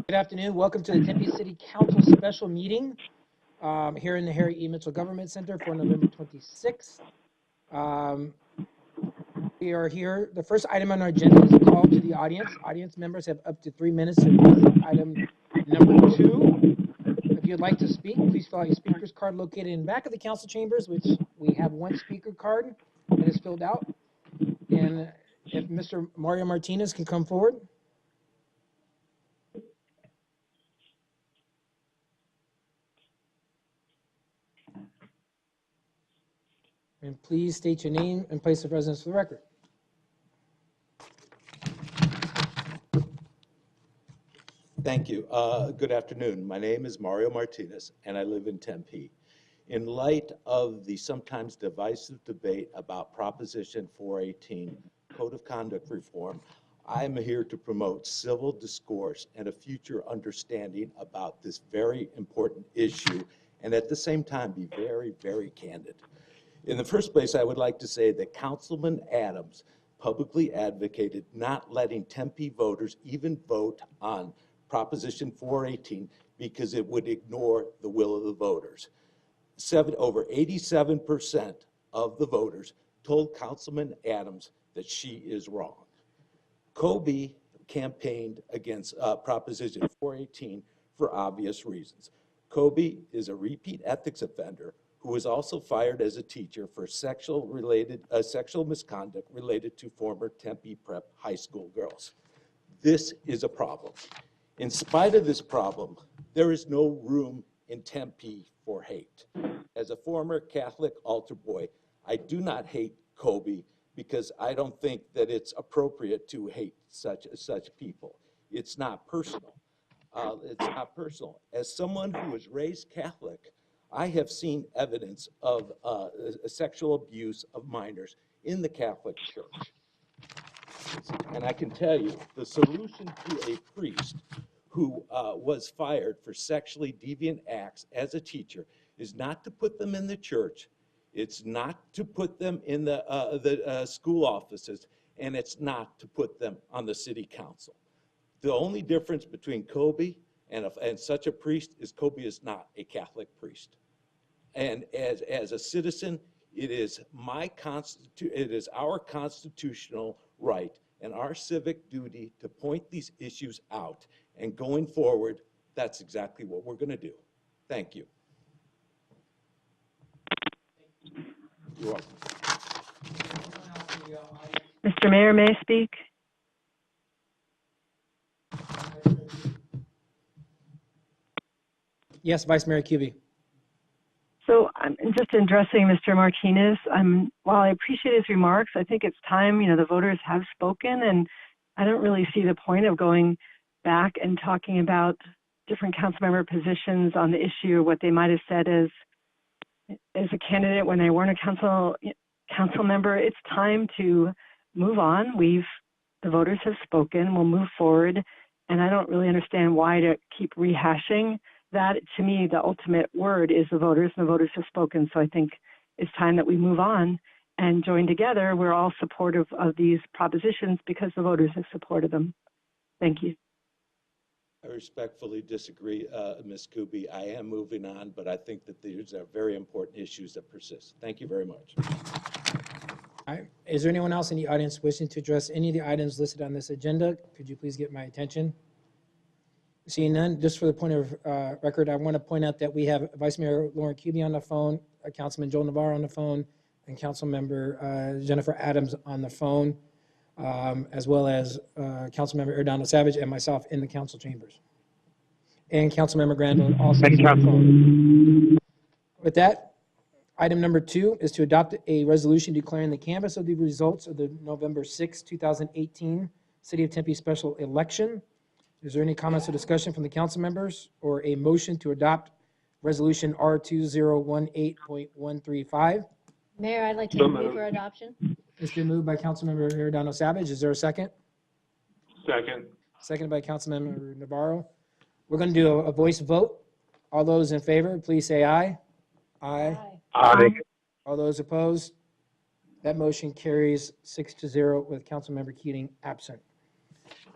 Good afternoon. Welcome to the Tempe City Council special meeting here in the Harry E. Mitchell Government Center for November 26th. We are here. The first item on our agenda is a call to the audience. Audience members have up to 3 minutes to address item number 2. If you'd like to speak, please fill out your speaker's card located in the back of the council chambers, which we have one speaker card that is filled out. And if Mr. Mario Martinez can come forward. And please state your name and place of residence for the record. Thank you. Good afternoon. My name is Mario Martinez, and I live in Tempe. In light of the sometimes divisive debate about Proposition 418, Code of Conduct Reform, I am here to promote civil discourse and a future understanding about this very important issue, and at the same time be very, very candid. In the first place, I would like to say that Councilman Adams publicly advocated not letting Tempe voters even vote on Proposition 418 because it would ignore the will of the voters. Over 87% of the voters told Councilman Adams that she is wrong. Kobe campaigned against Proposition 418 for obvious reasons. Kobe is a repeat ethics offender who was also fired as a teacher for sexual misconduct related to former Tempe Prep high school girls. This is a problem. In spite of this problem, there is no room in Tempe for hate. As a former Catholic altar boy, I do not hate Kobe because I don't think that it's appropriate to hate such people. It's not personal. It's not personal. As someone who was raised Catholic, I have seen evidence of sexual abuse of minors in the Catholic Church. And I can tell you, the solution to a priest who was fired for sexually deviant acts as a teacher is not to put them in the church, it's not to put them in the school offices, and it's not to put them on the city council. The only difference between Kobe and such a priest is Kobe is not a Catholic priest. And as a citizen, it is our constitutional right and our civic duty to point these issues out. And going forward, that's exactly what we're going to do. Thank you. You're welcome. Mr. Mayor, may I speak? Yes, Vice Mayor Kuby. So I'm just addressing Mr. Martinez. While I appreciate his remarks, I think it's time, the voters have spoken, and I don't really see the point of going back and talking about different council member positions on the issue or what they might have said as a candidate when they weren't a council member. It's time to move on. The voters have spoken. We'll move forward, and I don't really understand why to keep rehashing that. To me, the ultimate word is the voters, and the voters have spoken. So I think it's time that we move on and join together. We're all supportive of these propositions because the voters have supported them. Thank you. I respectfully disagree, Ms. Kuby. I am moving on, but I think that these are very important issues that persist. Thank you very much. All right. Is there anyone else in the audience wishing to address any of the items listed on this agenda? Could you please get my attention? Seeing none, just for the point of record, I want to point out that we have Vice Mayor Lauren Kuby on the phone, Councilman Joel Navarro on the phone, and Councilmember Jennifer Adams on the phone, as well as Councilmember Erdano Savage and myself in the council chambers. And Councilmember Grandel also on the phone. With that, item number 2 is to adopt a resolution declaring the canvass of the results of the November 6, 2018 City of Tempe special election. Is there any comments or discussion from the council members or a motion to adopt resolution R2018.135? Mayor, I'd like to move for adoption. It's been moved by Councilmember Erdano Savage. Is there a second? Second. Seconded by Councilmember Navarro. We're going to do a voice vote. All those in favor, please say aye. Aye. Aye. All those opposed? That motion carries 6-0 with Councilmember Keating absent.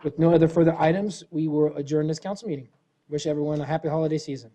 With no other further items, we will adjourn this council meeting. Wish everyone a happy holiday season.